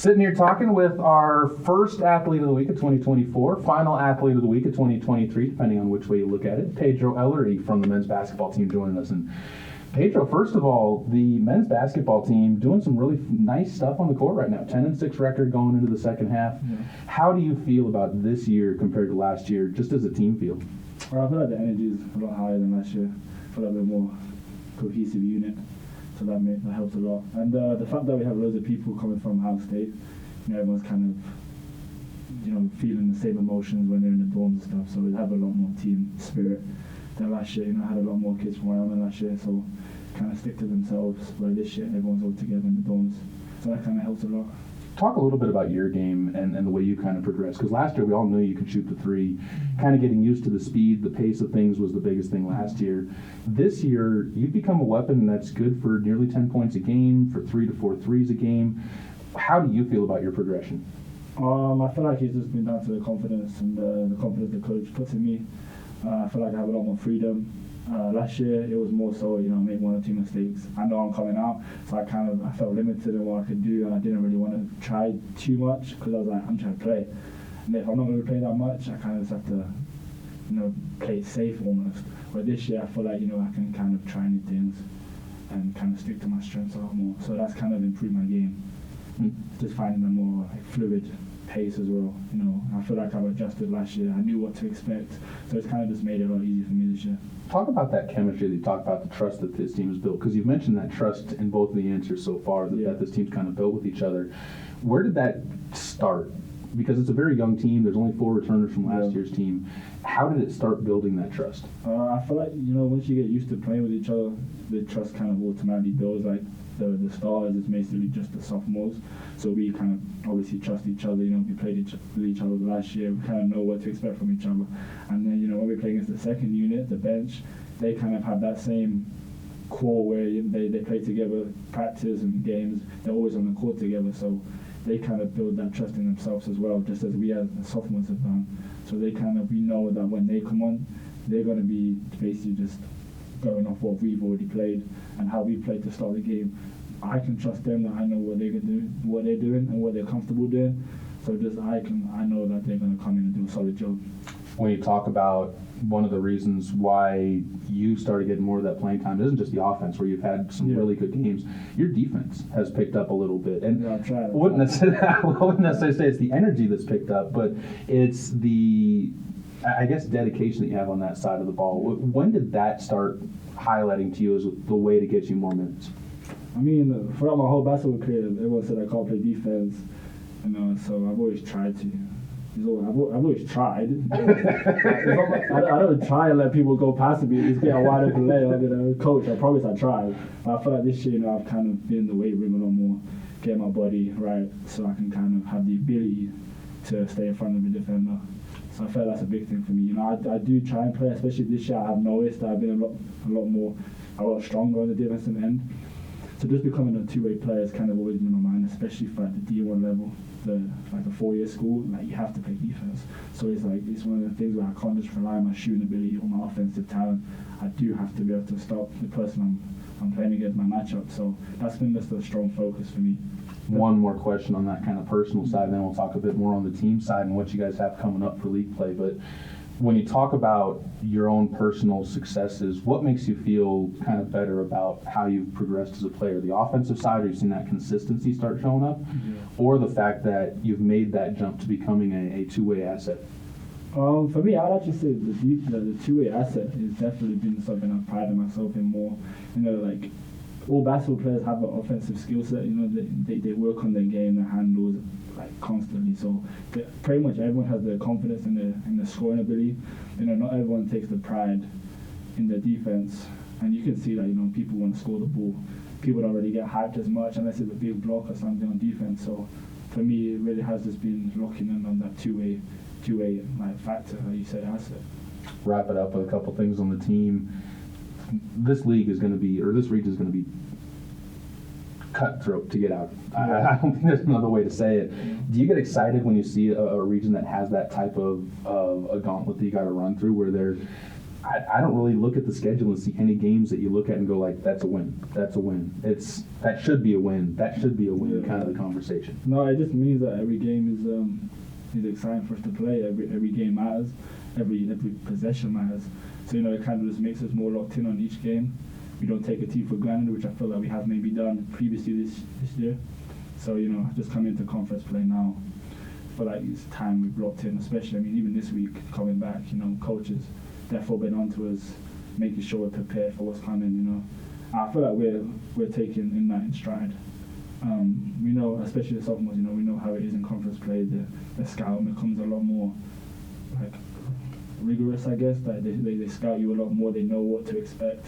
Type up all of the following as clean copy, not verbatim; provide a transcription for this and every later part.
Sitting here talking with our first athlete of the week of 2024, final athlete of the week of 2023, depending on which way you look at it, Pedro Ellery from the men's basketball team joining us. And Pedro, first of all, the men's basketball team doing some really nice stuff on the court right now. 10-6 record going into the second half. Yeah. How do you feel about this year compared to last year, just as a team feel? Well, I feel like the energy is a lot higher than last year. I feel like we're a more cohesive unit, so that helps a lot. And the fact that we have loads of people coming from Ohio State, everyone's kind of, feeling the same emotions when they're in the dorms and stuff. So we have a lot more team spirit than last year. I had a lot more kids from Wyoming last year, so kind of stick to themselves. Where this year everyone's all together in the dorms, so that kind of helps a lot. Talk a little bit about your game and the way you kind of progressed, because last year we all knew you could shoot the three. Kind of getting used to the speed, the pace of things was the biggest thing last year. This year, you've become a weapon that's good for nearly 10 points a game, for 3 to 4 threes a game. How do you feel about your progression? I feel like it's just been down to the confidence and the confidence the coach puts in me. I feel like I have a lot more freedom. Last year it was more so, make 1 or 2 mistakes. I know I'm coming out, so I felt limited in what I could do, and I didn't really want to try too much because I was like, I'm trying to play. And if I'm not going to play that much, I kind of just have to, play it safe almost. But this year I feel like, I can kind of try new things and kind of stick to my strengths a lot more. So that's kind of improved my game. Just finding a more fluid pace as well. I feel like I've adjusted last year. I knew what to expect, so it's kind of just made it a lot easier for me this year. Talk about that chemistry that you talk about, the trust that this team has built, because you've mentioned that trust in both of the answers so far that this team's kind of built with each other. Where did that start? Because it's a very young team. There's only 4 returners from last year's team. How did it start building that trust? I feel like, once you get used to playing with each other, the trust kind of automatically builds. Like the stars is basically just the sophomores, so we kind of obviously trust each other. We played with each other last year. We kind of know what to expect from each other. And then when we play against the second unit, the bench, they kind of have that same core where they play together, practice and games. They're always on the court together, so they kind of build that trust in themselves as well, just as we as the sophomores have done. So we know that when they come on, they're going to be basically just going off what we've already played and how we played to start the game. I can trust them that I know what they can do, what they're doing, and what they're comfortable doing. So I know that they're going to come in and do a solid job. When you talk about one of the reasons why you started getting more of that playing time, it isn't just the offense where you've had some really good games. Your defense has picked up a little bit, and I wouldn't necessarily say it's the energy that's picked up, but it's the, I guess, dedication that you have on that side of the ball. When did that start highlighting to you as the way to get you more minutes? I mean, throughout my whole basketball career, everyone said I can't play defense, so I've always tried to. I've always tried. I don't try and let people go past me and just get a wide open layup. Coach, I promise I tried. But I feel like this year, I've kind of been in the weight room a lot more, get my body right, so I can kind of have the ability to stay in front of the defender. So I feel like that's a big thing for me. I do try and play, especially this year. I've noticed that I've been a lot stronger on the defensive end. So just becoming a two-way player has kind of always been on my mind, especially for the D1 level, the 4-year school. You have to play defense. So it's one of the things where I can't just rely on my shooting ability or my offensive talent. I do have to be able to stop the person I'm playing against, my matchup. So that's been just a strong focus for me. One more question on that kind of personal side, then we'll talk a bit more on the team side and what you guys have coming up for league play. But when you talk about your own personal successes, what makes you feel kind of better about how you've progressed as a player? The offensive side, or you've seen that consistency start showing up, or the fact that you've made that jump to becoming a two-way asset? For me, I'd actually say the two-way asset has definitely been something I've prided myself in more. All basketball players have an offensive skill set. They work on their game, their handles, constantly. So pretty much everyone has the confidence in the scoring ability. Not everyone takes the pride in their defense, and you can see that people want to score the ball. People don't really get hyped as much unless it's a big block or something on defense. So for me, it really has just been locking in on that two-way factor, like you said, asset. Wrap it up with a couple things on the team. This region is going to be cutthroat to get out. I don't think there's another way to say it. Do you get excited when you see a region that has that type of a gauntlet that you got to run through, where they're I don't really look at the schedule and see any games that you look at and go like, that's a win. That's a win. That should be a win. That should be a win. Kind of the conversation. No, it just means that every game is exciting for us to play. Every game matters. Every possession matters. So it kind of just makes us more locked in on each game. We don't take a team for granted, which I feel like we have maybe done previously this year. So just coming into conference play now, I feel like it's time we've locked in. Especially, even this week coming back, coaches therefore been on to us, making sure we're prepared for what's coming. I feel like we're taking in that in stride. We know, especially the sophomores, we know how it is in conference play. The scouting becomes a lot more rigorous, I guess. Like they scout you a lot more. They know what to expect.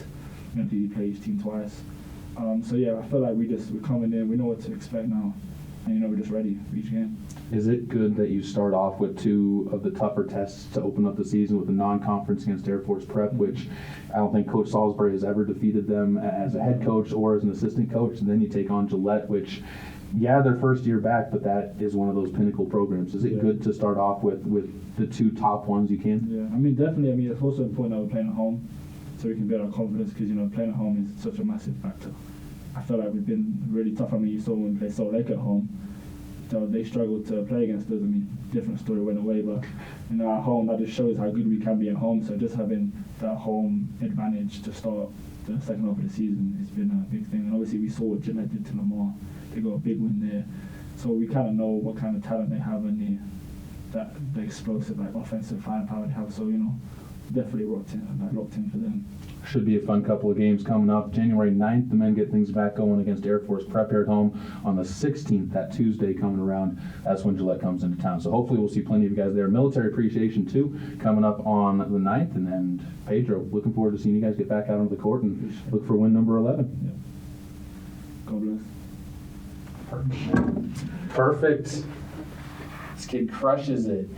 You play each team twice. So yeah, I feel like we're coming in. We know what to expect now, and we're just ready for each game. Is it good that you start off with two of the tougher tests to open up the season with the non-conference against Air Force Prep, which I don't think Coach Salisbury has ever defeated them as a head coach or as an assistant coach, and then you take on Gillette, which, their first year back, but that is one of those pinnacle programs. Is it good to start off with the two top ones you can? Yeah, definitely. It's also important that we're playing at home, so we can build our confidence, because playing at home is such a massive factor. I feel like we've been really tough. You saw when we played Salt Lake at home. So they struggled to play against us. Different story went away, but at home, that just shows how good we can be at home. So just having that home advantage to start the second half of the season has been a big thing. And obviously we saw what Gillette did to Lamar. They got a big win there. So we kind of know what kind of talent they have and the explosive offensive firepower they have. So definitely locked in for them. Should be a fun couple of games coming up. January 9th, the men get things back going against Air Force Prep here at home. On the 16th, that Tuesday coming around, that's when Gillette comes into town. So hopefully we'll see plenty of you guys there. Military Appreciation 2 coming up on the 9th. And then, Pedro, looking forward to seeing you guys get back out onto the court and look for win number 11. Yeah. God bless. Perfect. This kid crushes it.